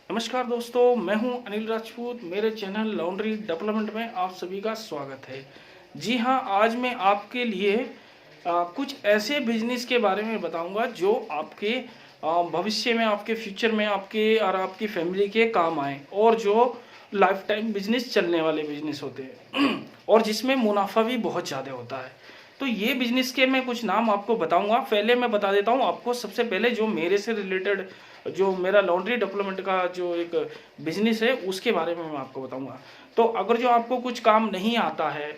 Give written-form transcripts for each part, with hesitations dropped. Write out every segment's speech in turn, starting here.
नमस्कार दोस्तों, मैं हूं अनिल राजपूत। मेरे चैनल लॉन्ड्री डेवलपमेंट में आप सभी का स्वागत है। जी हां, आज मैं आपके लिए कुछ ऐसे बिजनेस के बारे में बताऊंगा जो आपके भविष्य में, आपके फ्यूचर में, आपके और आपकी फैमिली के काम आए और जो लाइफ टाइम बिजनेस चलने वाले बिजनेस होते हैं और जिसमें मुनाफा भी बहुत ज़्यादा होता है। तो ये बिजनेस के मैं कुछ नाम आपको बताऊंगा। पहले मैं बता देता हूं आपको, सबसे पहले जो मेरे से रिलेटेड, जो मेरा लॉन्ड्री डेवलपमेंट का जो एक बिजनेस है उसके बारे में मैं आपको बताऊंगा। तो अगर जो आपको कुछ काम नहीं आता है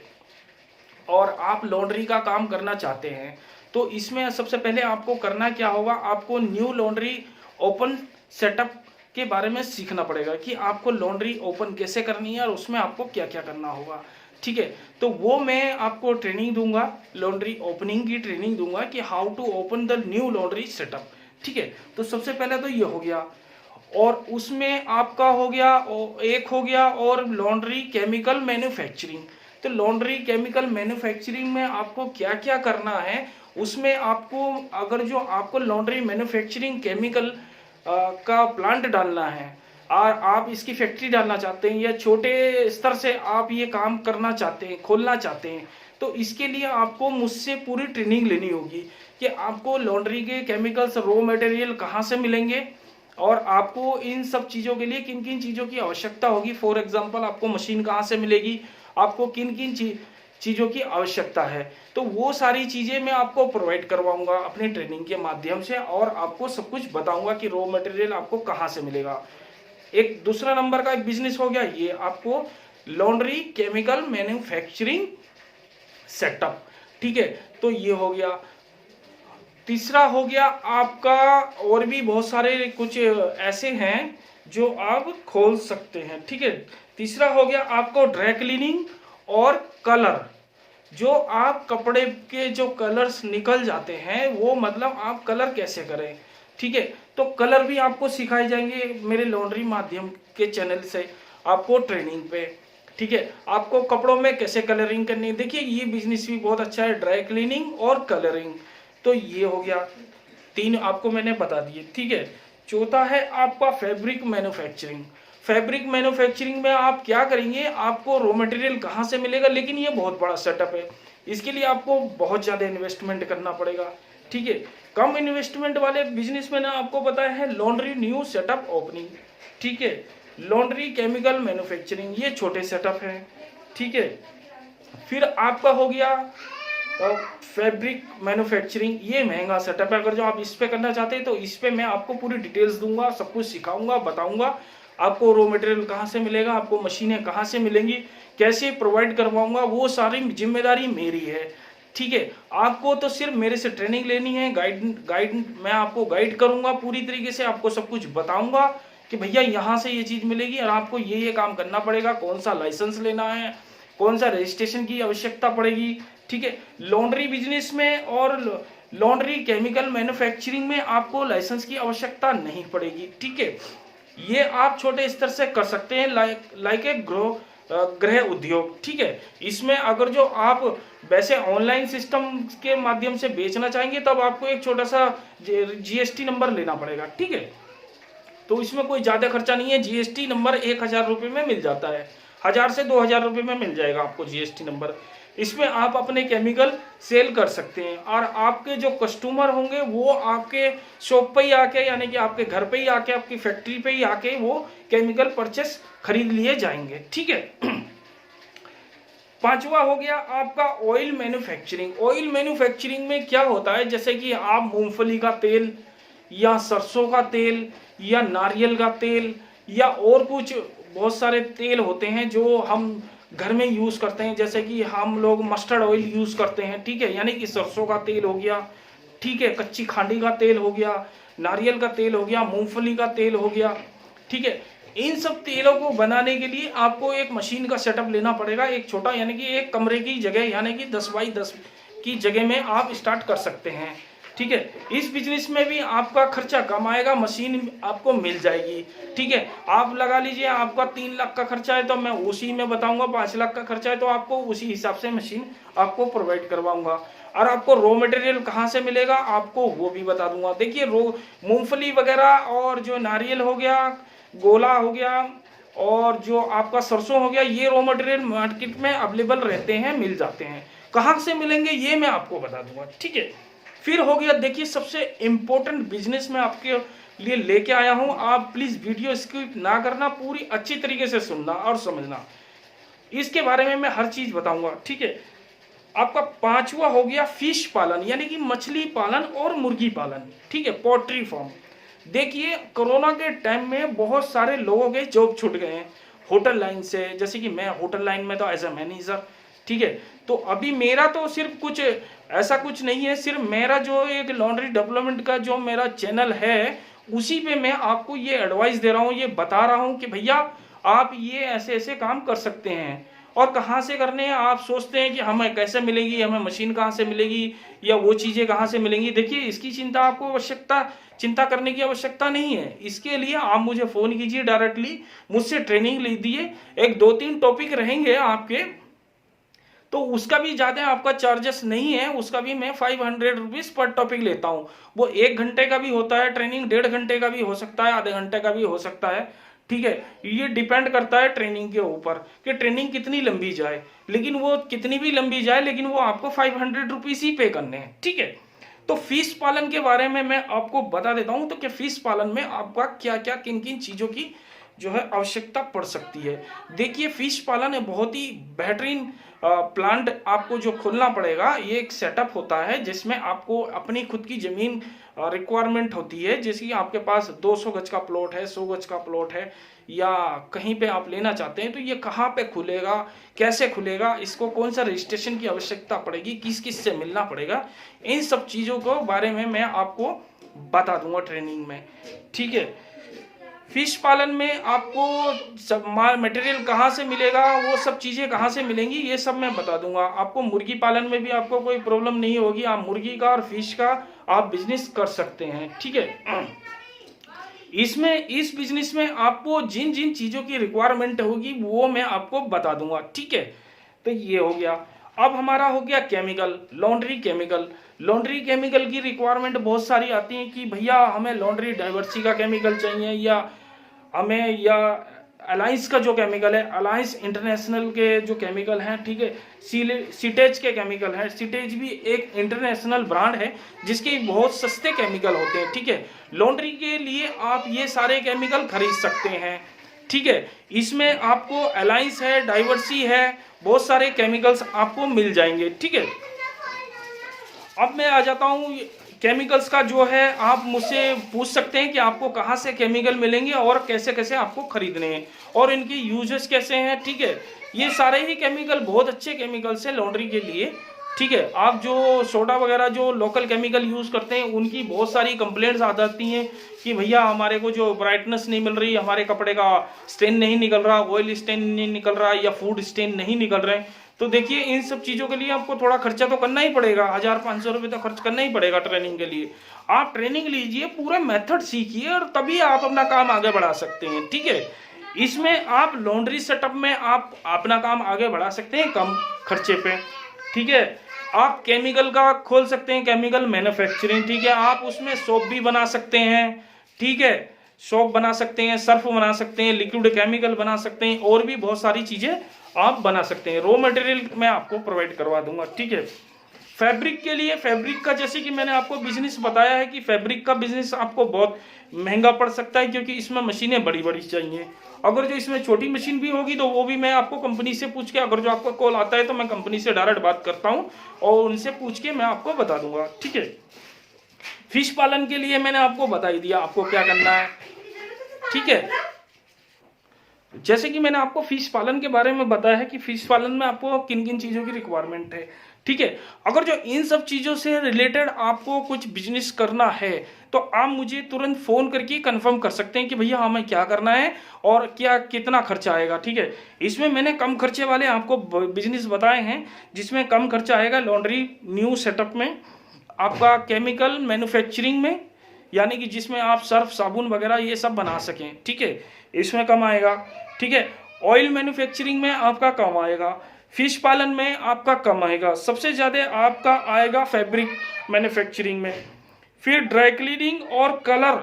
और आप लॉन्ड्री का काम करना चाहते हैं, तो इसमें सबसे पहले आपको करना क्या होगा, आपको न्यू लॉन्ड्री ओपन सेटअप के बारे में सीखना पड़ेगा कि आपको लॉन्ड्री ओपन कैसे करनी है और उसमें आपको क्या क्या करना होगा। ठीक है, तो वो मैं आपको ट्रेनिंग दूंगा, लॉन्ड्री ओपनिंग की ट्रेनिंग दूंगा कि how to open the new laundry setup. ठीक है, तो सबसे पहले तो ये हो गया। और उसमें आपका हो गया, एक हो गया और लॉन्ड्री केमिकल मैन्युफैक्चरिंग। तो लॉन्ड्री केमिकल मैन्युफैक्चरिंग में आपको क्या क्या करना है, उसमें आपको, अगर जो आपको लॉन्ड्री मैन्युफैक्चरिंग केमिकल का प्लांट डालना है और आप इसकी फैक्ट्री डालना चाहते हैं या छोटे स्तर से आप ये काम करना चाहते हैं, खोलना चाहते हैं, तो इसके लिए आपको मुझसे पूरी ट्रेनिंग लेनी होगी कि आपको लॉन्ड्री के केमिकल्स, रॉ मटेरियल कहाँ से मिलेंगे और आपको इन सब चीज़ों के लिए किन किन चीज़ों की आवश्यकता होगी। फॉर एग्जांपल, आपको मशीन कहाँ से मिलेगी, आपको किन किन चीज़ों की आवश्यकता है, तो वो सारी चीज़ें मैं आपको प्रोवाइड करवाऊंगा अपनी ट्रेनिंग के माध्यम से और आपको सब कुछ बताऊंगा कि रॉ मटेरियल आपको कहाँ से मिलेगा। एक दूसरा नंबर का एक बिजनेस हो गया ये आपको लॉन्ड्री केमिकल मैन्युफैक्चरिंग सेटअप। ठीक है, तो ये हो गया। तीसरा हो गया आपका, और भी बहुत सारे कुछ ऐसे हैं जो आप खोल सकते हैं। ठीक है, तीसरा हो गया आपको ड्राई क्लीनिंग और कलर। जो आप कपड़े के जो कलर्स निकल जाते हैं, वो मतलब आप कलर कैसे करें। ठीक है, तो कलर भी आपको सिखाए जाएंगे मेरे लॉन्ड्री माध्यम के चैनल से, आपको ट्रेनिंग पे। ठीक है, आपको कपड़ों में कैसे कलरिंग करनी है। देखिए, ये बिजनेस भी बहुत अच्छा है, ड्राई क्लीनिंग और कलरिंग। तो ये हो गया, तीन आपको मैंने बता दिए। ठीक है, चौथा है आपका फैब्रिक मैन्युफैक्चरिंग। फैब्रिक मैन्युफैक्चरिंग में आप क्या करेंगे, आपको रॉ मटेरियल कहाँ से मिलेगा, लेकिन ये बहुत बड़ा सेटअप है, इसके लिए आपको बहुत ज़्यादा इन्वेस्टमेंट करना पड़ेगा। ठीक है, कम इन्वेस्टमेंट वाले बिजनेस में ना आपको बताया है लॉन्ड्री न्यू सेटअप ओपनिंग। ठीक है, लॉन्ड्री केमिकल मैन्युफैक्चरिंग, ये छोटे सेटअप है। ठीक है, फिर आपका हो गया फैब्रिक मैन्युफैक्चरिंग, ये महंगा सेटअप है। अगर जो आप इस पे करना चाहते हैं तो इस पे मैं आपको पूरी डिटेल्स दूंगा, सब कुछ सिखाऊंगा, बताऊंगा आपको रॉ मटेरियल कहाँ से मिलेगा, आपको मशीनें कहाँ से मिलेंगी, कैसे प्रोवाइड करवाऊंगा, वो सारी जिम्मेदारी मेरी है। ठीक है, आपको तो सिर्फ मेरे से ट्रेनिंग लेनी है, गाइड मैं आपको गाइड करूंगा पूरी तरीके से, आपको सब कुछ बताऊंगा कि भैया यहाँ से ये चीज मिलेगी और आपको ये काम करना पड़ेगा, कौन सा लाइसेंस लेना है, कौन सा रजिस्ट्रेशन की आवश्यकता पड़ेगी। ठीक है, लॉन्ड्री बिजनेस में और लॉन्ड्री केमिकल मैन्युफैक्चरिंग में आपको लाइसेंस की आवश्यकता नहीं पड़ेगी। ठीक है, ये आप छोटे स्तर से कर सकते हैं, लाइक ए गृह उद्योग। ठीक है, इसमें अगर जो आप वैसे ऑनलाइन सिस्टम के माध्यम से बेचना चाहेंगे तब आपको एक छोटा सा जीएसटी नंबर लेना पड़ेगा। ठीक है, तो इसमें कोई ज्यादा खर्चा नहीं है, जीएसटी नंबर 1,000 रुपये में मिल जाता है, 1,000 से 2,000 रुपये में मिल जाएगा आपको जीएसटी नंबर। इसमें आप अपने केमिकल सेल कर सकते हैं और आपके जो कस्टमर होंगे वो आपके शॉप पे ही आके, यानी कि आपके घर पे ही आके, आपकी फैक्ट्री पे ही आके वो केमिकल परचेस खरीद लिए जाएंगे। ठीक है, पांचवा हो गया आपका ऑयल मैन्युफैक्चरिंग। ऑयल मैन्युफैक्चरिंग में क्या होता है, जैसे कि आप मूंगफली का तेल या सरसों का तेल या नारियल का तेल या और कुछ बहुत सारे तेल होते हैं जो हम घर में यूज करते हैं, जैसे कि हम लोग मस्टर्ड ऑयल यूज करते हैं। ठीक है, यानी कि सरसों का तेल हो गया, ठीक है, कच्ची खांडी का तेल हो गया, नारियल का तेल हो गया, मूंगफली का तेल हो गया। ठीक है, इन सब तेलों को बनाने के लिए आपको एक मशीन का सेटअप लेना पड़ेगा, एक छोटा, यानी कि एक कमरे की जगह, यानी कि 10 बाई 10 की जगह में आप स्टार्ट कर सकते हैं। ठीक है, इस बिजनेस में भी आपका खर्चा कम आएगा, मशीन आपको मिल जाएगी। ठीक है, आप लगा लीजिए आपका 3 लाख का खर्चा है तो मैं उसी में बताऊंगा, 5 लाख का खर्चा है तो आपको उसी हिसाब से मशीन आपको प्रोवाइड करवाऊंगा। और आपको रॉ मटेरियल कहाँ से मिलेगा आपको वो भी बता दूंगा। देखिए, मूंगफली वगैरह और जो नारियल हो गया, गोला हो गया और जो आपका सरसों हो गया, ये रॉ मटेरियल मार्केट में अवेलेबल रहते हैं, मिल जाते हैं। कहाँ से मिलेंगे ये मैं आपको बता दूंगा, ठीक है। फिर हो गया, देखिए सबसे इम्पोर्टेंट बिजनेस मैं आपके लिए लेके आया हूं। आप प्लीज वीडियो स्किप ना करना, पूरी अच्छी तरीके से सुनना और समझना। इसके बारे में मैं हर चीज बताऊंगा, ठीक है। आपका पांचवा हो गया फिश पालन, यानी कि मछली पालन और मुर्गी पालन, ठीक है, पोल्ट्री फार्म। देखिए कोरोना के टाइम में बहुत सारे लोगों के जॉब छूट गए हैं होटल लाइन से, जैसे कि मैं होटल लाइन में तो एज ए मैनेजर, ठीक है। तो अभी मेरा तो सिर्फ कुछ ऐसा कुछ नहीं है, सिर्फ मेरा जो एक लॉन्ड्री डेवलपमेंट का जो मेरा चैनल है, उसी पे मैं आपको ये एडवाइस दे रहा हूँ, ये बता रहा हूँ कि भैया आप ये ऐसे ऐसे काम कर सकते हैं। और कहाँ से करने हैं, आप सोचते हैं कि हमें कैसे मिलेगी, हमें मशीन कहाँ से मिलेगी या वो चीज़ें कहाँ से मिलेंगी। देखिए इसकी चिंता करने की आवश्यकता नहीं है। इसके लिए आप मुझे फ़ोन कीजिए, डायरेक्टली मुझसे ट्रेनिंग लीजिए। एक 2-3 टॉपिक रहेंगे आपके, तो उसका भी ज़्यादा आपका चार्जेस नहीं है, उसका भी मैं 500 रुपीज़ पर टॉपिक लेता हूँ। वो 1 घंटे का भी होता है ट्रेनिंग, 1.5 घंटे का भी हो सकता है, आधे घंटे का भी हो सकता है, ठीक है। ये डिपेंड करता है ट्रेनिंग के ऊपर कि ट्रेनिंग कितनी लंबी जाए, लेकिन वो कितनी भी लंबी जाए लेकिन वो आपको 500 रुपीज़ ही पे करने हैं, ठीक है। तो फिश पालन के बारे में मैं आपको बता देता हूँ, तो कि फिश पालन में आपका क्या क्या किन किन चीज़ों की जो है आवश्यकता पड़ सकती है। देखिए फिश पालन है बहुत ही बेहतरीन प्लांट आपको जो खोलना पड़ेगा। ये एक सेटअप होता है जिसमें आपको अपनी खुद की ज़मीन रिक्वायरमेंट होती है। जैसे कि आपके पास 200 गज का प्लॉट है, 100 गज का प्लॉट है, या कहीं पे आप लेना चाहते हैं, तो ये कहाँ पे खुलेगा, कैसे खुलेगा, इसको कौन सा रजिस्ट्रेशन की आवश्यकता पड़ेगी, किस किस से मिलना पड़ेगा, इन सब चीज़ों को बारे में मैं आपको बता दूंगा ट्रेनिंग में, ठीक है। फिश पालन में आपको सब मटेरियल कहाँ से मिलेगा, वो सब चीज़ें कहाँ से मिलेंगी, ये सब मैं बता दूंगा आपको। मुर्गी पालन में भी आपको कोई प्रॉब्लम नहीं होगी, आप मुर्गी का और फिश का आप बिजनेस कर सकते हैं, ठीक है। इस बिजनेस में आपको जिन जिन चीज़ों की रिक्वायरमेंट होगी वो मैं आपको बता दूंगा, ठीक है। तो ये हो गया। अब हमारा हो गया केमिकल, लॉन्ड्री केमिकल की रिक्वायरमेंट बहुत सारी आती है कि भैया हमें लॉन्ड्री डाइवर्सी का केमिकल चाहिए, या अलायंस का जो केमिकल है, अलायंस इंटरनेशनल के जो केमिकल हैं, ठीक है, सीटेज के केमिकल हैं। सीटेज भी एक इंटरनेशनल ब्रांड है जिसके बहुत सस्ते केमिकल होते हैं, ठीक है। लॉन्ड्री के लिए आप ये सारे केमिकल खरीद सकते हैं, ठीक है। इसमें आपको अलायंस है, डाइवर्सी है, बहुत सारे केमिकल्स आपको मिल जाएंगे, ठीक है। अब मैं आ जाता हूँ केमिकल्स का, जो है आप मुझसे पूछ सकते हैं कि आपको कहाँ से केमिकल मिलेंगे और कैसे कैसे आपको खरीदने हैं और इनकी यूजेस कैसे हैं, ठीक है। ये सारे ही केमिकल बहुत अच्छे केमिकल्स हैं लॉन्ड्री के लिए, ठीक है। आप जो सोडा वगैरह जो लोकल केमिकल यूज़ करते हैं उनकी बहुत सारी कंप्लेंट्स आ जाती हैं कि भैया हमारे को जो ब्राइटनेस नहीं मिल रही, हमारे कपड़े का स्टेन नहीं निकल रहा, ऑयल स्टेन नहीं निकल रहा, या फूड स्टेन नहीं निकल रहे। तो देखिए इन सब चीज़ों के लिए आपको थोड़ा खर्चा तो करना ही पड़ेगा, 1500 रुपये तो खर्च करना ही पड़ेगा ट्रेनिंग के लिए। आप ट्रेनिंग लीजिए, पूरा मेथड सीखिए और तभी आप अपना काम आगे बढ़ा सकते हैं, ठीक है। इसमें आप लॉन्ड्री सेटअप में आप अपना काम आगे बढ़ा सकते हैं कम खर्चे पे, ठीक है। आप केमिकल का खोल सकते हैं, केमिकल मैन्युफैक्चरिंग, ठीक है। आप उसमें सोप भी बना सकते हैं, ठीक है, सोप बना सकते हैं, सर्फ बना सकते हैं, लिक्विड केमिकल बना सकते हैं, और भी बहुत सारी चीज़ें आप बना सकते हैं। रॉ मटेरियल मैं आपको प्रोवाइड करवा दूंगा, ठीक है। फैब्रिक के लिए, फैब्रिक का जैसे कि मैंने आपको बिजनेस बताया है कि फैब्रिक का बिजनेस आपको बहुत महंगा पड़ सकता है, क्योंकि इसमें मशीनें बड़ी बड़ी चाहिए। अगर जो इसमें छोटी मशीन भी होगी तो वो भी मैं आपको कंपनी से पूछ के, अगर जो आपका कॉल आता है तो मैं कंपनी से डायरेक्ट बात करता हूँ और उनसे पूछ के मैं आपको बता दूंगा, ठीक है। फिश पालन के लिए मैंने आपको बता ही दिया आपको क्या करना है, ठीक है। जैसे कि मैंने आपको फिश पालन के बारे में बताया है कि फिश पालन में आपको किन किन चीज़ों की रिक्वायरमेंट है, ठीक है। अगर जो इन सब चीज़ों से रिलेटेड आपको कुछ बिजनेस करना है तो आप मुझे तुरंत फ़ोन करके कंफर्म कर सकते हैं कि भैया हमें क्या करना है और क्या कितना खर्चा आएगा, ठीक है। इसमें मैंने कम खर्चे वाले आपको बिजनेस बताए हैं जिसमें कम खर्चा आएगा लॉन्ड्री न्यू सेटअप में, आपका केमिकल मैन्युफैक्चरिंग में, यानी कि जिसमें आप सर्फ साबुन वगैरह ये सब बना सकें, ठीक है, इसमें कम आएगा, ठीक है। ऑयल मैन्युफैक्चरिंग में आपका कम आएगा, फिश पालन में आपका कम आएगा, सबसे ज़्यादा आपका आएगा फैब्रिक मैन्युफैक्चरिंग में। फिर ड्राई क्लीनिंग और कलर,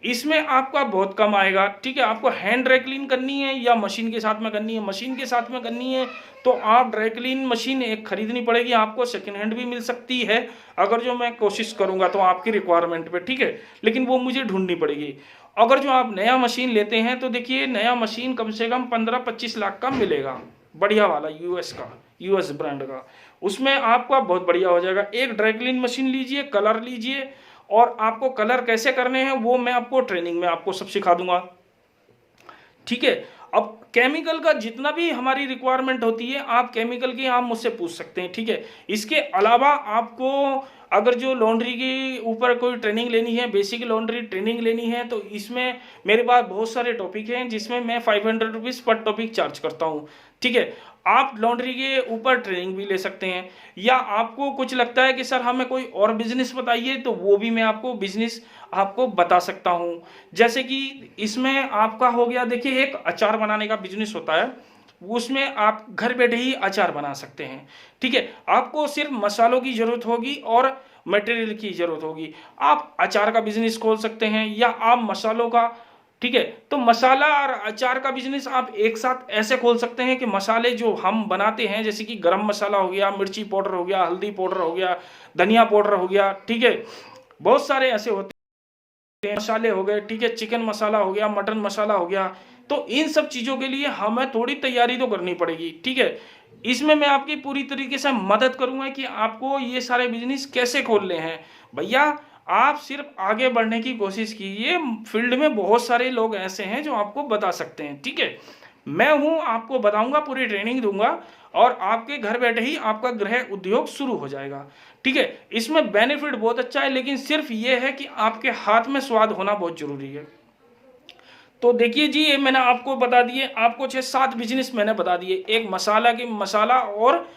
इसमें आपका बहुत कम आएगा। ठीक है, आपको हैंड ड्राई क्लीन करनी है या मशीन के साथ में करनी है? मशीन के साथ में करनी है तो आप ड्राई क्लीन मशीन एक खरीदनी पड़ेगी, आपको सेकेंड हैंड भी मिल सकती है अगर जो मैं कोशिश करूंगा तो आपकी रिक्वायरमेंट पे। ठीक है, लेकिन वो मुझे ढूंढनी पड़ेगी। अगर जो आप नया मशीन लेते हैं तो देखिए नया मशीन कम से कम 15-25 लाख का मिलेगा, बढ़िया वाला यूएस का, यूएस ब्रांड का। उसमें आपका बहुत बढ़िया हो जाएगा। एक ड्राई क्लीन मशीन लीजिए, कलर लीजिए, और आपको कलर कैसे करने हैं वो मैं आपको ट्रेनिंग में आपको सब सिखा दूंगा। ठीक है, अब केमिकल का जितना भी हमारी रिक्वायरमेंट होती है आप केमिकल की आप मुझसे पूछ सकते हैं। ठीक है, इसके अलावा आपको अगर जो लॉन्ड्री के ऊपर कोई ट्रेनिंग लेनी है, बेसिक लॉन्ड्री ट्रेनिंग लेनी है, तो इसमें मेरे पास बहुत सारे टॉपिक हैं जिसमें मैं 500 रुपीज़ पर टॉपिक चार्ज करता हूँ। ठीक है, आप लॉन्ड्री के ऊपर ट्रेनिंग भी ले सकते हैं, या आपको कुछ लगता है कि सर हमें कोई और बिजनेस बताइए तो वो भी मैं आपको बिजनेस आपको बता सकता हूँ। जैसे कि इसमें आपका हो गया, देखिए एक अचार बनाने का बिजनेस होता है, उसमें आप घर बैठे ही अचार बना सकते हैं। ठीक है, आपको सिर्फ मसालों की जरूरत होगी और मटेरियल की जरूरत होगी। आप अचार का बिजनेस खोल सकते हैं या आप मसालों का, ठीक है, तो मसाला और अचार का बिजनेस आप एक साथ ऐसे खोल सकते हैं कि मसाले जो हम बनाते हैं जैसे कि गरम मसाला हो गया, मिर्ची पाउडर हो गया, हल्दी पाउडर हो गया, धनिया पाउडर हो गया, ठीक है, बहुत सारे ऐसे होते हैं मसाले हो गए। ठीक है, चिकन मसाला हो गया, मटन मसाला हो गया, तो इन सब चीज़ों के लिए हमें थोड़ी तैयारी तो करनी पड़ेगी। ठीक है, इसमें मैं आपकी पूरी तरीके से मदद करूंगा कि आपको ये सारे बिजनेस कैसे खोलने हैं। भैया आप सिर्फ आगे बढ़ने की कोशिश कीजिए, फील्ड में बहुत सारे लोग ऐसे हैं जो आपको बता सकते हैं। ठीक है, मैं हूं, आपको बताऊंगा, पूरी ट्रेनिंग दूंगा और आपके घर बैठे ही आपका गृह उद्योग शुरू हो जाएगा। ठीक है, इसमें बेनिफिट बहुत अच्छा है, लेकिन सिर्फ ये है कि आपके हाथ में स्वाद होना बहुत जरूरी है। तो देखिए जी, ये मैंने आपको बता दिए, आपको 6-7 बिजनेस मैंने बता दिए। एक मसाला और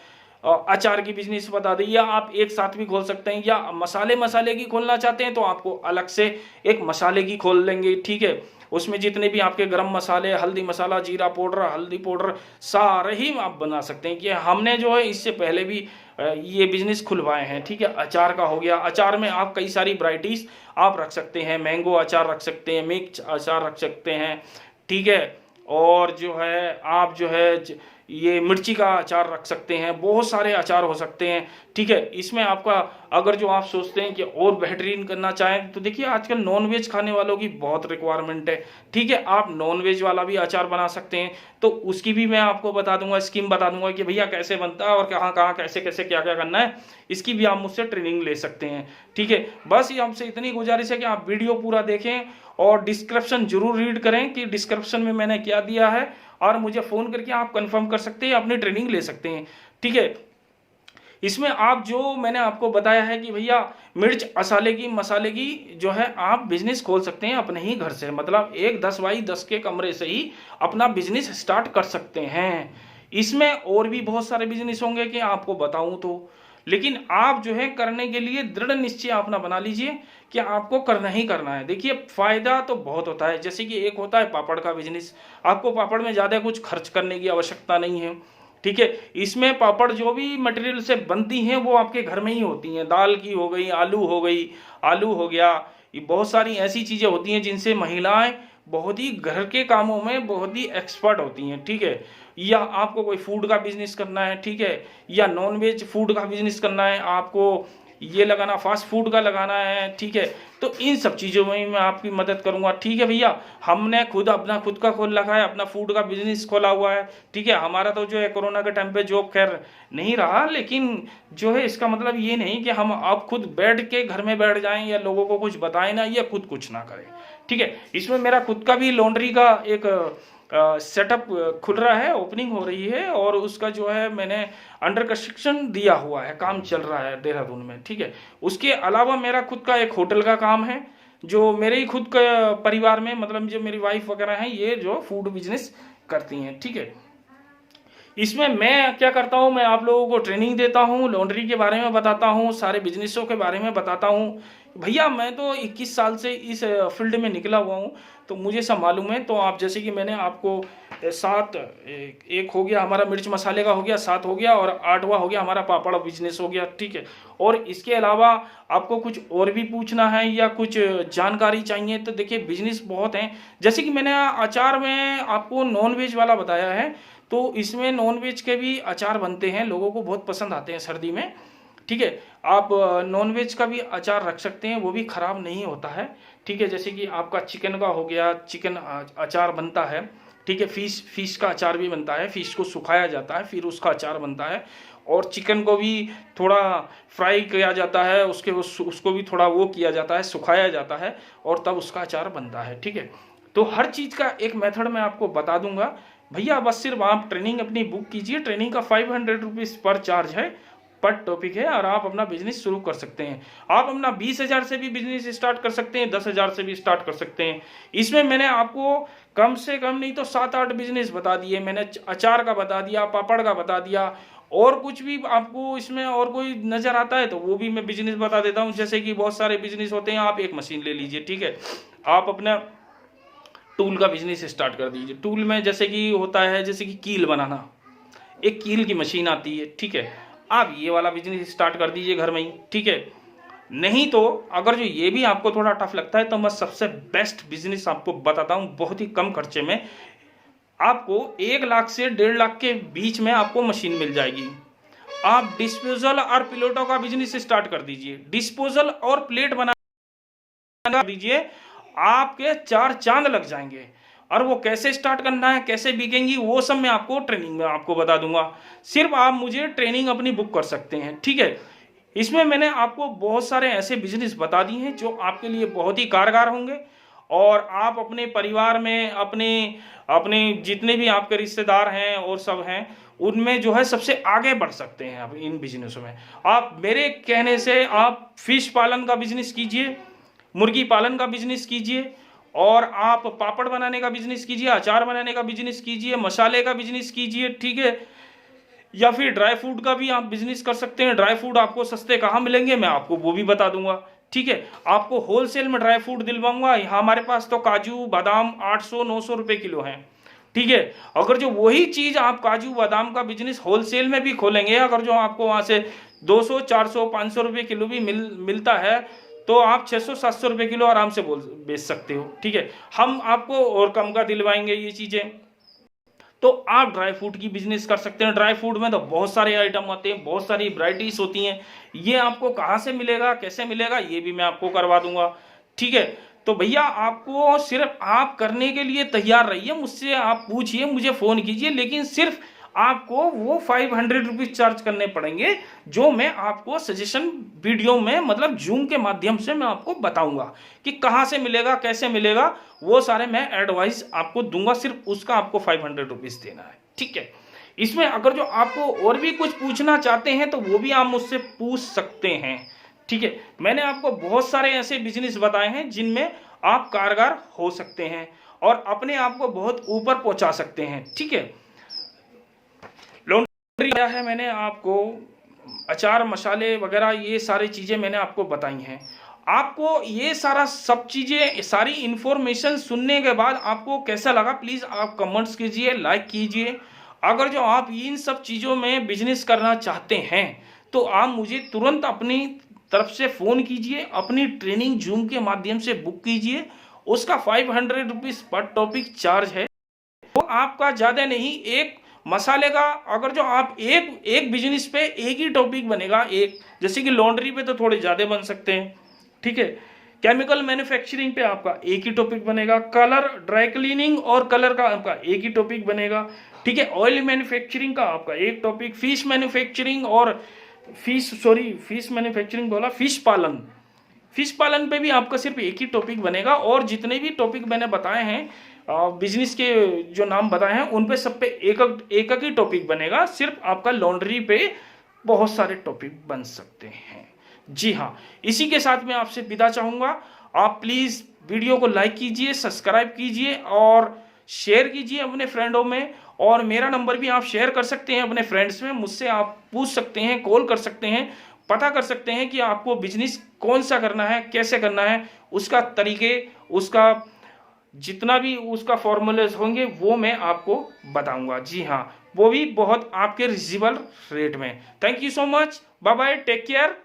अचार की बिजनेस बता दी, या आप एक साथ भी खोल सकते हैं, या मसाले की खोलना चाहते हैं तो आपको अलग से एक मसाले की खोल लेंगे। ठीक है, उसमें जितने भी आपके गरम मसाले, हल्दी मसाला, जीरा पाउडर, हल्दी पाउडर, सारे ही आप बना सकते हैं। कि हमने जो है इससे पहले भी ये बिजनेस खुलवाए हैं। ठीक है, अचार का हो गया, अचार में आप कई सारी वैरायटीज आप रख सकते हैं, मैंगो अचार रख सकते हैं, मिक्स अचार रख सकते हैं। ठीक है, और जो है आप जो है ये मिर्ची का अचार रख सकते हैं, बहुत सारे अचार हो सकते हैं। ठीक है, इसमें आपका अगर जो आप सोचते हैं कि और बेहतरीन करना चाहें तो देखिए आजकल नॉन वेज खाने वालों की बहुत रिक्वायरमेंट है। ठीक है, आप नॉन वेज वाला भी अचार बना सकते हैं, तो उसकी भी मैं आपको बता दूंगा, स्कीम बता दूंगा कि भैया कैसे बनता है और कहाँ कहाँ कैसे कैसे क्या क्या करना है, इसकी भी आप मुझसे ट्रेनिंग ले सकते हैं। ठीक है, बस ये हमसे इतनी गुजारिश है कि आप वीडियो पूरा देखें और डिस्क्रिप्शन जरूर रीड करें कि डिस्क्रिप्शन में मैंने क्या दिया है, और मुझे फ़ोन करके आप कंफर्म कर सकते हैं, अपनी ट्रेनिंग ले सकते हैं। ठीक है, इसमें आप जो मैंने आपको बताया है कि भैया मिर्च मसाले की जो है आप बिजनेस खोल सकते हैं अपने ही घर से, मतलब एक 10x10 के कमरे से ही अपना बिजनेस स्टार्ट कर सकते हैं। इसमें और भी बहुत सारे बिजनेस होंगे कि आपको बताऊं तो, लेकिन आप जो है करने के लिए दृढ़ निश्चय अपना बना लीजिए कि आपको करना ही करना है। देखिए फायदा तो बहुत होता है, जैसे कि एक होता है पापड़ का बिजनेस, आपको पापड़ में ज़्यादा कुछ खर्च करने की आवश्यकता नहीं है। ठीक है, इसमें पापड़ जो भी मटेरियल से बनती हैं वो आपके घर में ही होती हैं, दाल की हो गई, आलू हो गया, ये बहुत सारी ऐसी चीज़ें होती हैं जिनसे महिलाएं बहुत ही घर के कामों में बहुत ही एक्सपर्ट होती हैं। ठीक है, या आपको कोई फूड का बिजनेस करना है, ठीक है, या नॉन वेज फूड का बिजनेस करना है, आपको ये लगाना फास्ट फूड का लगाना है। ठीक है, तो इन सब चीज़ों में मैं आपकी मदद करूंगा। ठीक है भैया, हमने खुद का खोल रखा है, अपना फूड का बिजनेस खोला हुआ है। ठीक है, हमारा तो जो है कोरोना के टाइम पे जॉब खैर नहीं रहा, लेकिन जो है इसका मतलब ये नहीं कि हम अब खुद बैठ के घर में बैठ जाएं या लोगों को कुछ बताएं ना, या खुद कुछ ना करें। ठीक है, इसमें मेरा खुद का भी लॉन्ड्री का एक सेटअप खुल रहा है, ओपनिंग हो रही है, और उसका जो है मैंने अंडर कंस्ट्रक्शन दिया हुआ है, काम चल रहा है देहरादून में। ठीक है, उसके अलावा मेरा खुद का एक होटल का काम है, जो मेरे ही खुद का परिवार में, मतलब जो मेरी वाइफ वगैरह हैं ये जो फूड बिजनेस करती हैं। ठीक है, इसमें मैं क्या करता हूँ, मैं आप लोगों को ट्रेनिंग देता हूँ, लॉन्ड्री के बारे में बताता हूँ, सारे बिजनेसों के बारे में बताता हूँ। भैया मैं तो 21 साल से इस फील्ड में निकला हुआ हूँ, तो मुझे सब मालूम है। तो आप जैसे कि मैंने आपको 7 एक हो गया हमारा मिर्च मसाले का हो गया, 7 हो गया, और 8वां हो गया हमारा पापड़ बिजनेस हो गया। ठीक है, और इसके अलावा आपको कुछ और भी पूछना है या कुछ जानकारी चाहिए तो देखिए बिजनेस बहुत हैं। जैसे कि मैंने अचार में आपको नॉन वेज वाला बताया है, तो इसमें नॉन वेज के भी अचार बनते हैं, लोगों को बहुत पसंद आते हैं सर्दी में। ठीक है, आप नॉन वेज का भी अचार रख सकते हैं, वो भी खराब नहीं होता है। ठीक है, जैसे कि आपका चिकन का हो गया, चिकन अचार बनता है। ठीक है, फिश का अचार भी बनता है, फिश को सुखाया जाता है फिर उसका अचार बनता है, और चिकन को भी थोड़ा फ्राई किया जाता है, उसको भी थोड़ा वो किया जाता है, सुखाया जाता है, और तब उसका अचार बनता है। ठीक है, तो हर चीज़ का एक मेथड मैं आपको बता दूंगा भैया। बस सिर्फ आप ट्रेनिंग अपनी बुक कीजिए, ट्रेनिंग का 500 रुपीज़ पर चार्ज है, पर टॉपिक है, और आप अपना बिजनेस शुरू कर सकते हैं। आप अपना 20,000 से भी बिजनेस स्टार्ट कर सकते हैं, 10,000 से भी स्टार्ट कर सकते हैं। इसमें मैंने आपको कम से कम नहीं तो 7-8 बिजनेस बता दिए मैंने। अचार का बता दिया, पापड़ का बता दिया, और कुछ भी आपको इसमें और कोई नज़र आता है तो वो भी मैं बिजनेस बता देता हूँ। जैसे कि बहुत सारे बिजनेस होते हैं, आप एक मशीन ले लीजिए। ठीक है, आप अपना टूल का बिजनेस स्टार्ट कर दीजिए। टूल में जैसे कि होता है, जैसे कि कील बनाना, एक कील की मशीन आती है। ठीक है, आप ये वाला बिजनेस स्टार्ट कर दीजिए घर में ही। ठीक है, नहीं तो अगर जो ये भी आपको थोड़ा टफ लगता है तो मैं सबसे बेस्ट बिजनेस आपको बताता हूँ, बहुत ही कम खर्चे में। आपको 1 लाख से 1.5 लाख के बीच में आपको मशीन मिल जाएगी। आप डिस्पोजल और प्लेटों का बिजनेस स्टार्ट कर दीजिए। डिस्पोजल और प्लेट बना दीजिए, आपके 4 चांद लग जाएंगे। और वो कैसे स्टार्ट करना है, कैसे बिकेंगी, वो सब मैं आपको ट्रेनिंग में आपको बता दूंगा। सिर्फ आप मुझे ट्रेनिंग अपनी बुक कर सकते हैं। ठीक है, इसमें मैंने आपको बहुत सारे ऐसे बिजनेस बता दिए हैं जो आपके लिए बहुत ही कारगर होंगे, और आप अपने परिवार में अपने अपने जितने भी आपके रिश्तेदार हैं और सब हैं, उनमें जो है सबसे आगे बढ़ सकते हैं आप इन बिजनेसों में। आप मेरे कहने से आप फिश पालन का बिजनेस कीजिए, मुर्गी पालन का बिजनेस कीजिए, और आप पापड़ बनाने का बिजनेस कीजिए, अचार बनाने का बिजनेस कीजिए, मसाले का बिजनेस कीजिए। ठीक है, या फिर ड्राई फ्रूट का भी आप बिजनेस कर सकते हैं। ड्राई फ्रूट आपको सस्ते कहाँ मिलेंगे मैं आपको वो भी बता दूंगा। ठीक है, आपको होलसेल में ड्राई फ्रूट दिलवाऊंगा। यहाँ हमारे पास तो काजू बादाम 800-900 रुपये किलो हैं। ठीक है, अगर जो वही चीज़ आप काजू बादाम का बिजनेस होलसेल में भी खोलेंगे, अगर जो आपको वहाँ से 200, 400, 500 रुपये किलो भी मिलता है, तो आप 600-700 रुपये किलो आराम से बेच सकते हो। ठीक है, हम आपको और कम का दिलवाएंगे ये चीज़ें। तो आप ड्राई फ्रूट की बिजनेस कर सकते हैं। ड्राई फ्रूट में तो बहुत सारे आइटम होते हैं, बहुत सारी वैरायटीज होती हैं। ये आपको कहाँ से मिलेगा, कैसे मिलेगा, ये भी मैं आपको करवा दूंगा। ठीक है, तो भैया आपको सिर्फ आप करने के लिए तैयार रहिए, मुझसे आप पूछिए, मुझे फ़ोन कीजिए, लेकिन सिर्फ आपको वो 500 रुपीज़ चार्ज करने पड़ेंगे, जो मैं आपको सजेशन वीडियो में मतलब जूम के माध्यम से मैं आपको बताऊंगा कि कहाँ से मिलेगा, कैसे मिलेगा, वो सारे मैं एडवाइस आपको दूंगा। सिर्फ उसका आपको 500 रुपीज़ देना है। ठीक है, इसमें अगर जो आपको और भी कुछ पूछना चाहते हैं तो वो भी आप मुझसे पूछ सकते हैं। ठीक है, मैंने आपको बहुत सारे ऐसे बिजनेस बताए हैं जिनमें आप कारगर हो सकते हैं और अपने आप को बहुत ऊपर पहुंचा सकते हैं। ठीक है, लॉन्ड्री क्या है, मैंने आपको अचार मसाले वगैरह ये सारी चीज़ें मैंने आपको बताई हैं। आपको ये सारा सब चीज़ें सारी इन्फॉर्मेशन सुनने के बाद आपको कैसा लगा, प्लीज़ आप कमेंट्स कीजिए, लाइक कीजिए। अगर जो आप इन सब चीज़ों में बिजनेस करना चाहते हैं तो आप मुझे तुरंत अपनी तरफ से फ़ोन कीजिए, अपनी ट्रेनिंग जूम के माध्यम से बुक कीजिए। उसका 500 रुपीज़ पर टॉपिक चार्ज है। तो आपका ज़्यादा नहीं, एक मसाले का अगर जो आप एक बिजनेस पे एक ही टॉपिक बनेगा, एक जैसे कि लॉन्ड्री पे तो थोड़े ज़्यादा बन सकते हैं। ठीक है, केमिकल मैन्युफैक्चरिंग पे आपका एक ही टॉपिक बनेगा, कलर ड्राई क्लीनिंग और कलर का आपका एक ही टॉपिक बनेगा। ठीक है, ऑयल मैन्युफैक्चरिंग का आपका एक टॉपिक, फिश मैन्युफैक्चरिंग और फिश मैन्युफैक्चरिंग बोला, फिश पालन पे भी आपका सिर्फ एक ही टॉपिक बनेगा। और जितने भी टॉपिक मैंने बताए हैं बिजनेस के जो नाम बताए हैं उन पे सब पे एक ही टॉपिक बनेगा। सिर्फ आपका लॉन्ड्री पे बहुत सारे टॉपिक बन सकते हैं। जी हाँ, इसी के साथ मैं आपसे विदा चाहूँगा। आप प्लीज़ वीडियो को लाइक कीजिए, सब्सक्राइब कीजिए और शेयर कीजिए अपने फ्रेंडों में। और मेरा नंबर भी आप शेयर कर सकते हैं अपने फ्रेंड्स में, मुझसे आप पूछ सकते हैं, कॉल कर सकते हैं, पता कर सकते हैं कि आपको बिजनेस कौन सा करना है, कैसे करना है, उसका तरीके, उसका जितना भी उसका फॉर्मूलेज होंगे वो मैं आपको बताऊंगा। जी हाँ, वो भी बहुत आपके रिजनेबल रेट में। Thank you so much, bye bye, take care.